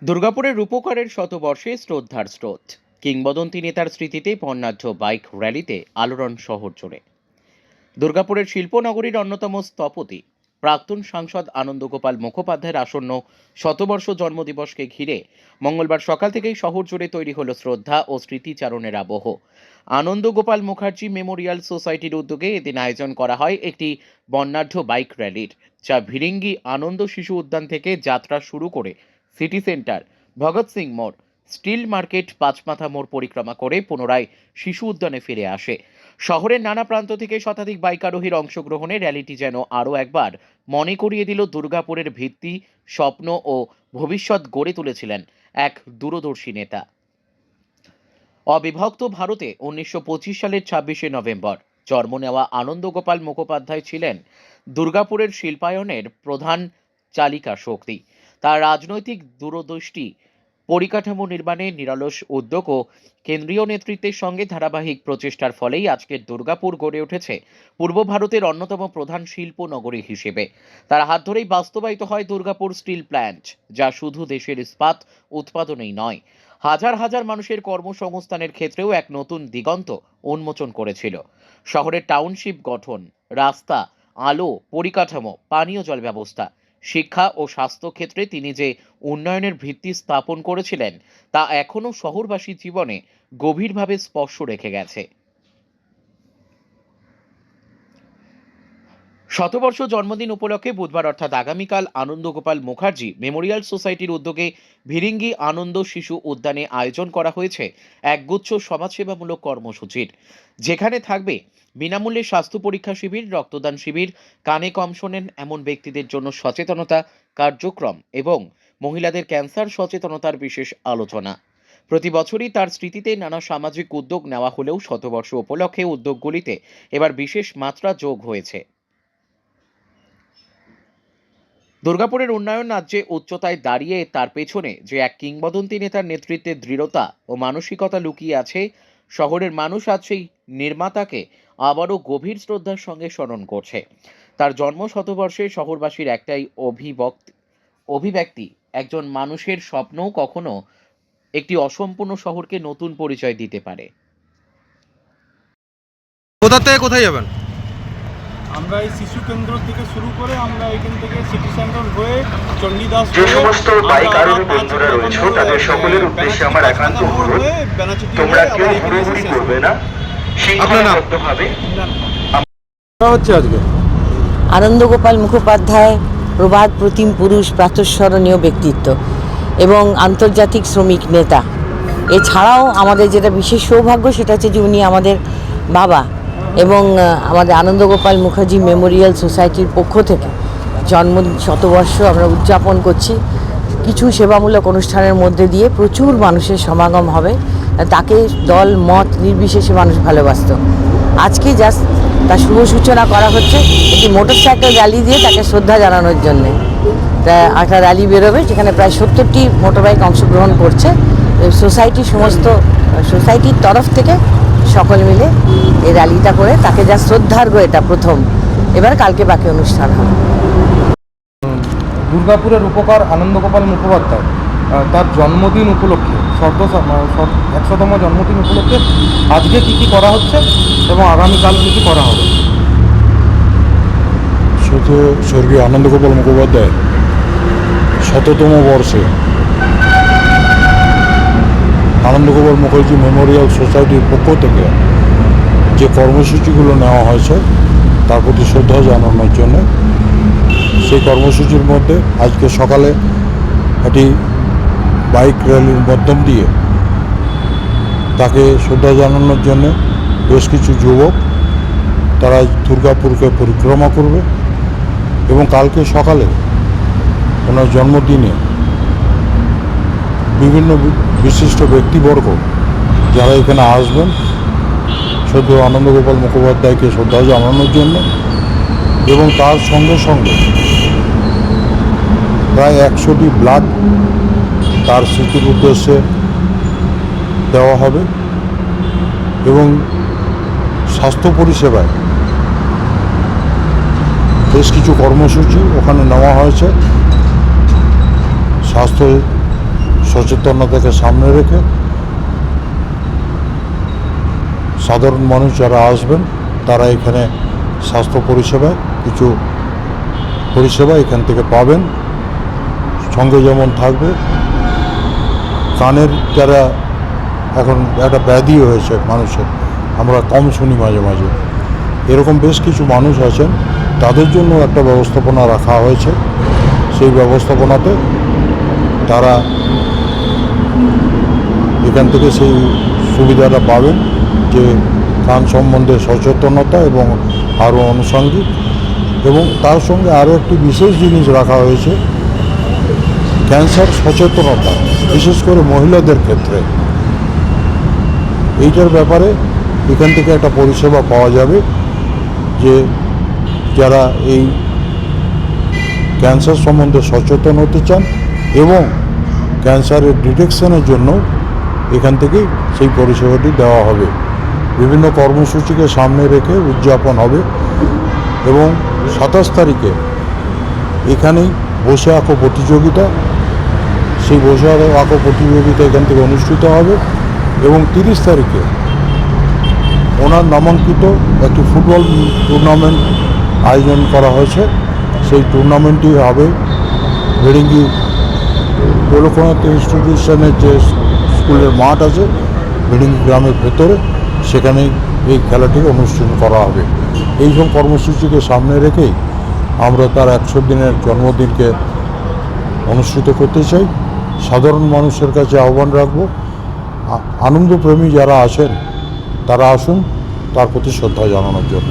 দুর্গাপুরের রূপকারের শতবর্ষে শ্রদ্ধার স্রোত। কিংবদন্তি নেতার স্মৃতিতে বর্ণাঢ্য বাইক র্যালিতে আলোড়ন শহর জুড়ে। দুর্গাপুরের শিল্পনগরীর অন্যতম স্থপতি প্রাক্তন সাংসদ আনন্দগোপাল মুখোপাধ্যায়ের আসন্ন শতবর্ষ জন্মদিবসকে ঘিরে মঙ্গলবার সকাল থেকেই শহর জুড়ে তৈরি হলো শ্রদ্ধা ও স্মৃতিচারণের আবহ। আনন্দগোপাল মুখার্জি মেমোরিয়াল সোসাইটির উদ্যোগে এদিন আয়োজন করা হয় একটি বর্ণাঢ্য বাইক র্যালির, যা ভিরিঙ্গি আনন্দ শিশু উদ্যান থেকে যাত্রা শুরু করে সিটি সেন্টার, ভগৎ সিং মোড়, স্টিল মার্কেট, পাঁচমাথা মোড় পরিক্রমা করে পুনরায় শিশু উদ্যানে ফিরে আসে। শহরের নানা প্রান্ত থেকে শতাধিক বাইক আরোহীর অংশগ্রহণে র্যালিটি যেন আরও একবার মনে করিয়ে দিল দুর্গাপুরের ভিত্তি, স্বপ্ন ও ভবিষ্যৎ গড়ে তুলেছিলেন এক দূরদর্শী নেতা। অবিভক্ত ভারতে 1925 সালের 26শে নভেম্বর জন্ম নেওয়া আনন্দগোপাল মুখোপাধ্যায় ছিলেন দুর্গাপুরের শিল্পায়নের প্রধান চালিকা শক্তি। তার রাজনৈতিক দূরদৃষ্টি, পরিকাঠামো নির্মাণে নিরলস উদ্যোগ ও কেন্দ্রীয় নেতৃত্বের সঙ্গে ধারাবাহিক প্রচেষ্টার ফলেই আজকের দুর্গাপুর গড়ে উঠেছে পূর্ব ভারতের অন্যতম প্রধান শিল্প নগরী হিসেবে। তার হাত ধরেই বাস্তবায়িত হয় দুর্গাপুর স্টিল প্ল্যান্ট, যা শুধু দেশের ইস্পাত উৎপাদনেই নয়, হাজার হাজার মানুষের কর্মসংস্থানের ক্ষেত্রেও এক নতুন দিগন্ত উন্মোচন করেছিল। শহরের টাউনশিপ গঠন, রাস্তা, আলো, পরিকাঠামো, পানীয় জল ব্যবস্থা, শিক্ষা ও স্বাস্থ্য ক্ষেত্রে তিনি যে উন্নয়নের ভিত্তি স্থাপন করেছিলেন, তা এখনও শহরবাসীর জীবনে গভীরভাবে স্পর্শ রেখে গেছে। শতবর্ষ জন্মদিন উপলক্ষে বুধবার অর্থাৎ আগামীকাল আনন্দগোপাল মুখার্জি মেমোরিয়াল সোসাইটির উদ্যোগে ভিরিঙ্গি আনন্দ শিশু উদ্যানে আয়োজন করা হয়েছে একগুচ্ছ সমাজসেবামূলক কর্মসূচির, যেখানে থাকবে বিনামূল্যে স্বাস্থ্য পরীক্ষা শিবির, রক্তদান শিবির, কানে কম শোনেন এমন ব্যক্তিদের জন্য সচেতনতা কার্যক্রম এবং মহিলাদের ক্যান্সার সচেতনতার বিশেষ আলোচনা। প্রতি বছরই তার স্মৃতিতে নানা সামাজিক উদ্যোগ নেওয়া হলেও শতবর্ষ উপলক্ষে উদ্যোগগুলিতে এবার বিশেষ মাত্রা যোগ হয়েছে। দুর্গাপুরের উন্নয়ন রাজ্যে উচ্চতায় দাঁড়িয়ে তার পেছনে যে এক কিংবদন্তি নেতার নেতৃত্বের দৃঢ়তা ও মানসিকতা লুকিয়ে আছে, শহরের মানুষ আজ সেই নির্মাতাকে আবারও গভীর শ্রদ্ধার সঙ্গে স্মরণ করছে। তার জন্ম শতবর্ষে শহরবাসীর একটাই অভিব্যক্তি, একজন মানুষের স্বপ্নও কখনো একটি অসম্পূর্ণ শহরকে নতুন পরিচয় দিতে পারে। কোথা থেকে কোথায় যাবেন? আমরা এই শিশু কেন্দ্র থেকে শুরু করে আমরা এখান থেকে সিটি সেন্টার হয়ে চণ্ডীদাস যে সমস্ত বাইক আরোহী বন্ধুরা রয়েছে তাদের সকলের উদ্দেশ্যে আমার একান্ত অনুরোধ, তোমরা কেউ হুড়োহুড়ি করবে না, শৃঙ্খলাবদ্ধভাবে। হচ্ছে আজকে আনন্দগোপাল মুখোপাধ্যায় প্রবাদ প্রতিম পুরুষ, প্রাতঃস্মরণীয় ব্যক্তিত্ব এবং আন্তর্জাতিক শ্রমিক নেতা। এছাড়াও আমাদের যেটা বিশেষ সৌভাগ্য সেটা হচ্ছে যে উনি আমাদের বাবা, এবং আমাদের আনন্দগোপাল মুখার্জি মেমোরিয়াল সোসাইটির পক্ষ থেকে জন্মদিন শতবর্ষ আমরা উদযাপন করছি। কিছু সেবামূলক অনুষ্ঠানের মধ্যে দিয়ে প্রচুর মানুষের সমাগম হবে। তাকে দল মত নির্বিশেষে মানুষ ভালোবাসত। আজকে জাস্ট তার শুভ সূচনা করা হচ্ছে একটি মোটরসাইকেল র্যালি দিয়ে তাকে শ্রদ্ধা জানানোর জন্যে। তা একটা র্যালি বেরোবে যেখানে প্রায় 70টি মোটরবাইক অংশগ্রহণ করছে। সোসাইটির তরফ থেকে সকল মিলে এই র্যালিটা করে তাকে যা শ্রদ্ধার্ঘ্য, এটা প্রথম। এবার কালকে বাকি অনুষ্ঠান হবে। দুর্গাপুরের উপকার আনন্দগোপাল মুখোপাধ্যায় তার জন্মদিন উপলক্ষে 100তম জন্মদিন উপলক্ষে আজকে কি কি করা হচ্ছে এবং আগামীকাল কি কি করা হবে? শুধু স্বর্গীয় আনন্দগোপাল মুখোপাধ্যায় 100তম বর্ষে আনন্দগোপাল মুখার্জি মেমোরিয়াল সোসাইটির পক্ষ থেকে যে কর্মসূচিগুলো নেওয়া হয়েছে তার প্রতি শ্রদ্ধা জানানোর জন্য, সেই কর্মসূচির মধ্যে আজকে সকালে একটি বাইক র্যালির মাধ্যম দিয়ে তাকে শ্রদ্ধা জানানোর জন্য বেশ কিছু যুবক তারা দুর্গাপুরকে পরিক্রমা করবে এবং কালকে সকালে ওনার জন্মদিনে বিভিন্ন বিশিষ্ট ব্যক্তিবর্গ যারা এখানে আসবেন শুধু আনন্দগোপাল মুখোপাধ্যায়কে শ্রদ্ধা জানানোর জন্য, এবং তার সঙ্গে সঙ্গে প্রায় 100টি ব্লাড তার স্মৃতির উদ্দেশ্যে দেওয়া হবে এবং স্বাস্থ্য পরিষেবায় বেশ কিছু কর্মসূচি ওখানে নেওয়া হয়েছে। স্বাস্থ্য সচেতনতাকে সামনে রেখে সাধারণ মানুষ যারা আসবেন তারা এখানে স্বাস্থ্য পরিষেবায় কিছু পরিষেবা এখান থেকে পাবেন। সঙ্গে যেমন থাকবে কানের যারা এখন একটা ব্যাধি হয়েছে মানুষের, আমরা কম শুনি মাঝে মাঝে, এরকম বেশ কিছু মানুষ আছেন, তাদের জন্য একটা ব্যবস্থাপনা রাখা হয়েছে। সেই ব্যবস্থাপনাতে তারা এখান থেকে সেই সুবিধাটা পাবেন যে কান সম্বন্ধে সচেতনতা এবং আরও আনুষঙ্গিক, এবং তার সঙ্গে আরও একটি বিশেষ জিনিস রাখা হয়েছে, ক্যান্সার সচেতনতা, বিশেষ করে মহিলাদের ক্ষেত্রে। এইটার ব্যাপারে এখান থেকে একটা পরিষেবা পাওয়া যাবে যে যারা এই ক্যান্সার সম্বন্ধে সচেতন হতে চান এবং ক্যান্সারের ডিটেকশনের জন্য এখান থেকেই সেই পরিষেবাটি দেওয়া হবে। বিভিন্ন কর্মসূচিকে সামনে রেখে উদযাপন হবে এবং 27 তারিখে এখানেই বসে আঁকো প্রতিযোগিতা, সেই বসে আঁকো প্রতিযোগিতা এখান থেকে অনুষ্ঠিত হবে এবং 30 তারিখে ওনার নামাঙ্কিত একটি ফুটবল টুর্নামেন্ট আয়োজন করা হয়েছে। সেই টুর্নামেন্টটি হবে বেড়িঙ্গি পৌলকনাথ ইনস্টিটিউশনের যে স্কুলের মাঠ আছে বেড়িঙ্গি গ্রামের ভেতরে, সেখানেই এই খেলাটি অনুষ্ঠান করা হবে। এইসব কর্মসূচিকে সামনে রেখেই আমরা তার 100 দিনের জন্মদিনকে অনুষ্ঠিত করতে চাই। সাধারণ মানুষের কাছে আহ্বান রাখব, আনন্দপ্রেমী যারা আছেন তারা আসুন তার প্রতি শ্রদ্ধা জানানোর জন্য।